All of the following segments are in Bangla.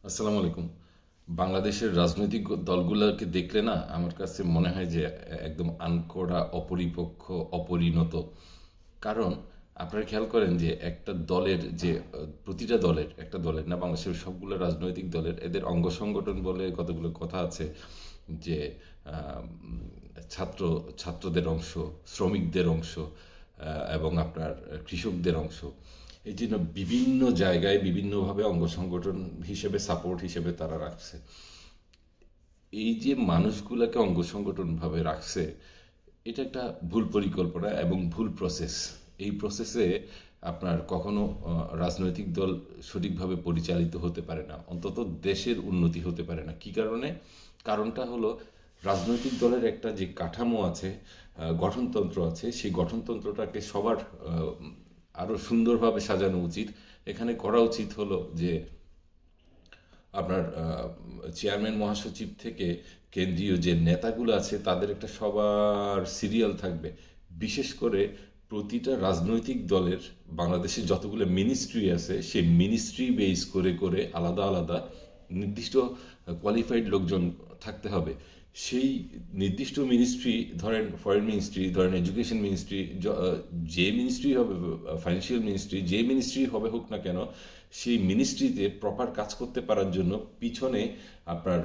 আসসালামু আলাইকুম। বাংলাদেশের রাজনৈতিক দলগুলোকে দেখলে না আমার কাছে মনে হয় যে একদম আনকোড়া, অপরিপক্ক, অপরিণত। কারণ আপনারা খেয়াল করেন যে একটা দলের যে প্রতিটা দলের, একটা দলের না, বাংলাদেশের সবগুলো রাজনৈতিক দলের এদের অঙ্গ সংগঠন বলে কতগুলো কথা আছে। যে আহ, ছাত্র ছাত্রদের অংশ, শ্রমিকদের অংশ, এবং আপনার কৃষকদের অংশ। এই জন্য বিভিন্ন জায়গায় বিভিন্নভাবে অঙ্গ সংগঠন হিসেবে, সাপোর্ট হিসেবে তারা রাখছে। এই যে মানুষগুলোকে অঙ্গ সংগঠন ভাবে রাখছে, এটা একটা ভুল পরিকল্পনা এবং ভুল প্রসেস। এই প্রসেসে আপনার কখনো রাজনৈতিক দল সঠিকভাবে পরিচালিত হতে পারে না, অন্তত দেশের উন্নতি হতে পারে না। কি কারণে? কারণটা হলো রাজনৈতিক দলের একটা যে কাঠামো আছে, গঠনতন্ত্র আছে, সেই গঠনতন্ত্রটাকে সবার আরো সুন্দরভাবে সাজানো উচিত। এখানে করা উচিত হলো যে আপনার চেয়ারম্যান, মহাসচিব থেকে কেন্দ্রীয় যে নেতাগুলো আছে তাদের একটা সবার সিরিয়াল থাকবে। বিশেষ করে প্রতিটা রাজনৈতিক দলের বাংলাদেশে যতগুলো মিনিস্ট্রি আছে সেই মিনিস্ট্রি বেস করে করে আলাদা আলাদা নির্দিষ্ট কোয়ালিফাইড লোকজন থাকতে হবে। সেই নির্দিষ্ট মিনিস্ট্রি, ধরেন ফরেন মিনিস্ট্রি, ধরেন এডুকেশন মিনিস্ট্রি, যে মিনিস্ট্রি হবে, ফাইন্যান্সিয়াল মিনিস্ট্রি, যে মিনিস্ট্রি হবে হোক না কেন, সেই মিনিস্ট্রিতে প্রপার কাজ করতে পারার জন্য পিছনে আপনার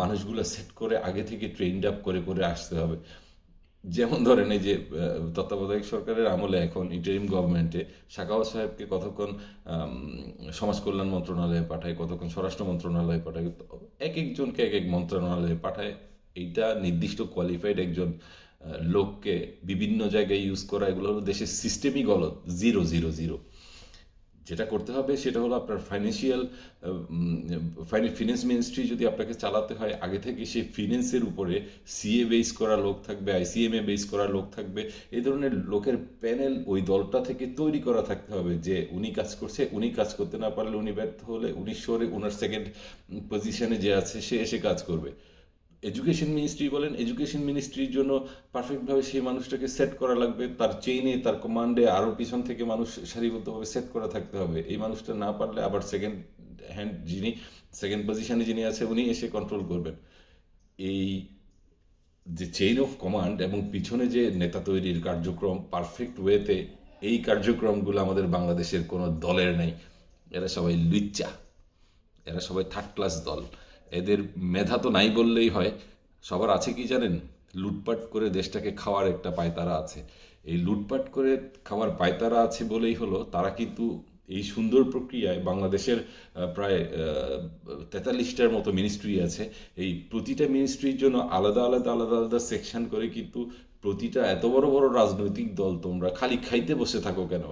মানুষগুলো সেট করে আগে থেকে ট্রেন্ড আপ করে করে আসতে হবে। যেমন ধরেন এই যে তত্ত্বাবধায়ক সরকারের আমলে এখন ইন্টারিম গভর্নমেন্টে সাখাওয়াত সাহেবকে কতক্ষণ সমাজ কল্যাণ মন্ত্রণালয়ে পাঠায়, কতক্ষণ স্বরাষ্ট্র মন্ত্রণালয়ে পাঠায়, এক একজনকে এক এক মন্ত্রণালয়ে পাঠায়। এইটা নির্দিষ্ট কোয়ালিফাইড একজন লোককে বিভিন্ন জায়গায় ইউজ করা, এগুলো হলো দেশের সিস্টেমই গলত। Zero zero zero. যেটা করতে হবে সেটা হলো আপনার ফাইন্যান্সিয়াল, ফিনান্স মিনিস্ট্রি যদি আপনাকে চালাতে হয়, আগে থেকে সেই ফিনান্সের উপরে সিএ বেস করা লোক থাকবে, আইসিএমএ বেস করা লোক থাকবে। এই ধরনের লোকের প্যানেল ওই দলটা থেকে তৈরি করা থাকতে হবে, যে উনি কাজ করছে, উনি কাজ করতে না পারলে, উনি ব্যর্থ হলে উনি সরে ওনার সেকেন্ড পজিশনে যে আছে সে এসে কাজ করবে। এডুকেশন মিনিস্ট্রি বলেন, এডুকেশন মিনিস্ট্রির জন্য পারফেক্টভাবে সেই মানুষটাকে সেট করা লাগবে, তার চেইনে, তার কমান্ডে আরও পিছন থেকে মানুষ সারিবদ্ধভাবে সেট করা থাকতে হবে। এই মানুষটা না পারলে আবার সেকেন্ড হ্যান্ড যিনি, সেকেন্ড পজিশনে যিনি আছে উনি এসে কন্ট্রোল করবেন। এই যে চেইন অফ কমান্ড এবং পিছনে যে নেতা তৈরির কার্যক্রম পারফেক্ট ওয়েতে, এই কার্যক্রমগুলো আমাদের বাংলাদেশের কোনো দলের নেই। এরা সবাই লুচ্চা, এরা সবাই থার্ড ক্লাস দল। এদের মেধা তো নাই বললেই হয়। সবার আছে কি জানেন? লুটপাট করে দেশটাকে খাওয়ার একটা পায়তারা আছে। এই লুটপাট করে খাওয়ার পায়তারা আছে বলেই হলো তারা কিন্তু এই সুন্দর প্রক্রিয়ায় বাংলাদেশের প্রায় 43টার মতো মিনিস্ট্রি আছে। এই প্রতিটা মিনিস্ট্রির জন্য আলাদা আলাদা আলাদা আলাদা সেকশন করে কিন্তু প্রতিটা এত বড় বড় রাজনৈতিক দল তোমরা খালি খাইতে বসে থাকো কেন?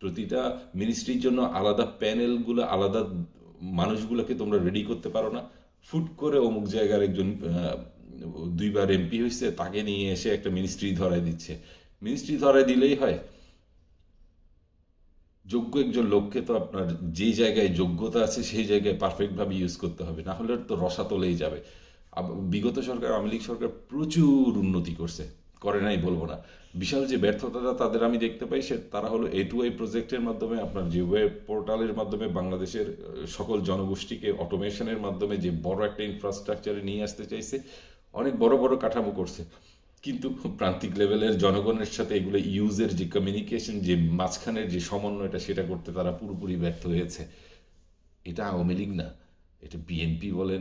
প্রতিটা মিনিস্ট্রির জন্য আলাদা প্যানেলগুলো, আলাদা মানুষগুলোকে তোমরা রেডি করতে পারো না? ফুট করে অমুক জায়গার একজন দুইবার এমপি হয়েছে, তাকে নিয়ে এসে একটা মিনিস্ট্রি ধরাই দিচ্ছে। মিনিস্ট্রি ধরাই দিলেই হয়? যোগ্য একজন লোককে তো আপনার যে জায়গায় যোগ্যতা আছে সেই জায়গায় পারফেক্টভাবে ইউজ করতে হবে, না হলে তো রসাতলেই যাবে। বিগত সরকার, আওয়ামী লীগ সরকার প্রচুর উন্নতি করছে, করে নাই বলবো না। বিশাল যে ব্যর্থতাটা তাদের আমি দেখতে পাই, সে তারা হলো A2I প্রজেক্টের মাধ্যমে, আপনার যে ওয়েব পোর্টালের মাধ্যমে বাংলাদেশের সকল জনগোষ্ঠীকে অটোমেশনের মাধ্যমে যে বড় একটা ইনফ্রাস্ট্রাকচারে নিয়ে আসতে চাইছে, অনেক বড় বড় কাঠামো করছে। কিন্তু প্রান্তিক লেভেলের জনগণের সাথে এগুলো ইউজের যে কমিউনিকেশন, যে মাঝখানের যে সমন্বয়টা, সেটা করতে তারা পুরোপুরি ব্যর্থ হয়েছে। এটা আওয়ামী লীগ না, এটা বিএনপি বলেন,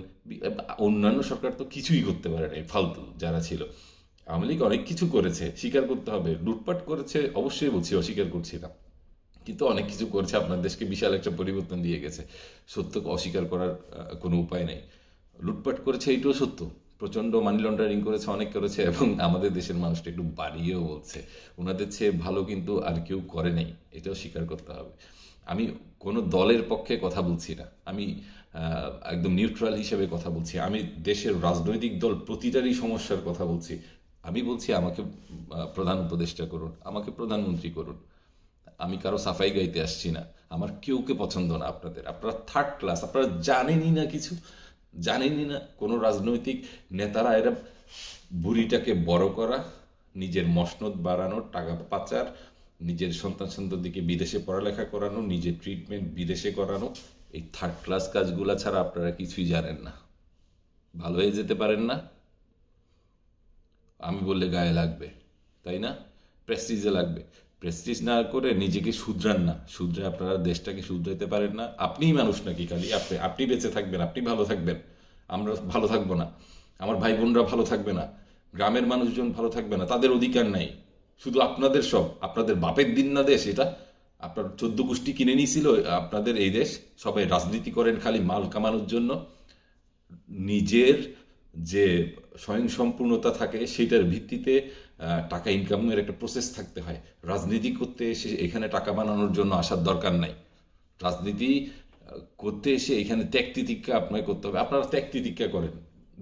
অন্যান্য সরকার তো কিছুই করতে পারে নাই, ফালতু যারা ছিল। আওয়ামী লীগ অনেক কিছু করেছে, স্বীকার করতে হবে। লুটপাট করেছে অবশ্যই, বলছি, অস্বীকার করছি না, কিন্তু অনেক কিছু করেছে, আপনার দেশকে বিশাল একটা পরিবর্তন দিয়ে গেছে। সত্যকে অস্বীকার করার কোনো উপায় নেই। লুটপাট করেছে এইটাও সত্য, প্রচণ্ড মানি লন্ডারিং করেছে, অনেক করেছে, এবং আমাদের দেশের মানুষটা একটু বাড়িয়েও বলছে। ওনাদের চেয়ে ভালো কিন্তু আর কেউ করে নেই, এটাও স্বীকার করতে হবে। আমি কোনো দলের পক্ষে কথা বলছি না, আমি একদম নিউট্রাল হিসেবে কথা বলছি। আমি দেশের রাজনৈতিক দল প্রতিটারই সমস্যার কথা বলছি। আমি বলছি আমাকে প্রধান উপদেষ্টা করুন, আমাকে প্রধানমন্ত্রী করুন। আমি কারো সাফাই গাইতে আসছি না। আমার কেউকে পছন্দ না আপনাদের, আপনারা থার্ড ক্লাস, আপনারা জানেনই না কিছু, জানেনই না কোনো রাজনৈতিক নেতারা এরা বুড়িটাকে বড় করা, নিজের মসনদ বাড়ানো, টাকা পাচার, নিজের সন্তান সন্ততিকে বিদেশে পড়ালেখা করানো, নিজের ট্রিটমেন্ট বিদেশে করানো, এই থার্ড ক্লাস কাজগুলা ছাড়া আপনারা কিছুই জানেন না। ভালো হয়ে যেতে পারেন না, আমি বললে গায়ে লাগবে, তাই না? প্রেস্টিজে লাগবে। প্রেস্টিজ না করে নিজেকে শুধরান না, শুধরে আপনারা দেশটাকে শুধরাইতে পারেন না? আপনিই মানুষ নাকি খালি? আপনি বেঁচে থাকবেন, আপনি ভালো থাকবেন, আমরা ভালো থাকবো না, আমার ভাই বোনরা ভালো থাকবে না, গ্রামের মানুষজন ভালো থাকবে না, তাদের অধিকার নাই। শুধু আপনাদের সব, আপনাদের বাপের দিন না দেশ এটা? আপনার 14 গোষ্ঠী কিনে নিয়েছিল আপনাদের এই দেশ। সবাই রাজনীতি করেন খালি মাল কামানোর জন্য। নিজের যে স্বয়ংসম্পূর্ণতা থাকে সেটার ভিত্তিতে টাকা ইনকামের একটা প্রসেস থাকতে হয়। রাজনীতি করতে এসে এখানে টাকা বানানোর জন্য আসার দরকার নাই। রাজনীতি করতে এসে এখানে ত্যাগ তিতিক্ষা আপনাকে করতে হবে। আপনারা ত্যাগ তিতিক্ষা করেন,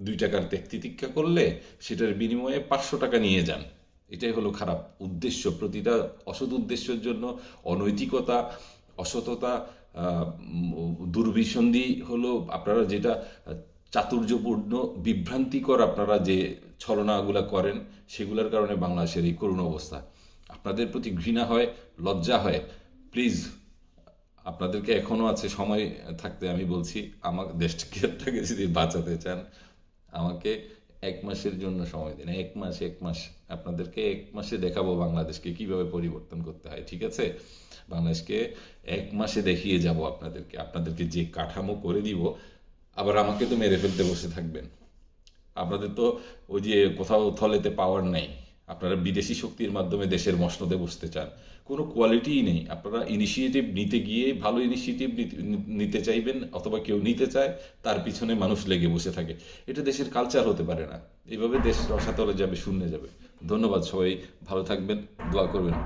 2 টাকার ত্যাগ তিতিক্ষা করলে সেটার বিনিময়ে 500 টাকা নিয়ে যান। এটাই হলো খারাপ উদ্দেশ্য। প্রতিটা অসৎ উদ্দেশ্যের জন্য অনৈতিকতা, অসততা, দুর্বিসন্ধি হলো আপনারা যেটা চাতুর্যপূর্ণ বিভ্রান্তিকর আপনারা যে ছলনাগুলা করেন, সেগুলোর কারণে বাংলাদেশের এই করুণ অবস্থা। আপনাদের প্রতি ঘৃণা হয়, লজ্জা হয়। প্লিজ, আপনাদেরকে এখনও আছে সময় থাকতে আমি বলছি, আমার দেশটাকে যদি বাঁচাতে চান, আমাকে 1 মাসের জন্য সময় দিন। 1 মাস আপনাদেরকে 1 মাসে দেখাবো বাংলাদেশকে কিভাবে পরিবর্তন করতে হয়, ঠিক আছে? বাংলাদেশকে 1 মাসে দেখিয়ে যাব আপনাদেরকে যে কাঠামো করে দিব। আবার আমাকে তো মেরে ফেলতে বসে থাকবেন। আপনাদের তো ওই যে কোথাও থলেতে পাওয়ার নাই, আপনারা বিদেশি শক্তির মাধ্যমে দেশের মসনদে বসতে চান। কোনো কোয়ালিটিই নেই। আপনারা ইনিশিয়েটিভ নিতে গিয়ে ভালো ইনিশিয়েটিভ নিতে চাইবেন, অথবা কেউ নিতে চায়, তার পিছনে মানুষ লেগে বসে থাকে। এটা দেশের কালচার হতে পারে না। এইভাবে দেশ রসাতলে যাবে, শূন্যে যাবে। ধন্যবাদ, সবাই ভালো থাকবেন, দোয়া করবেন।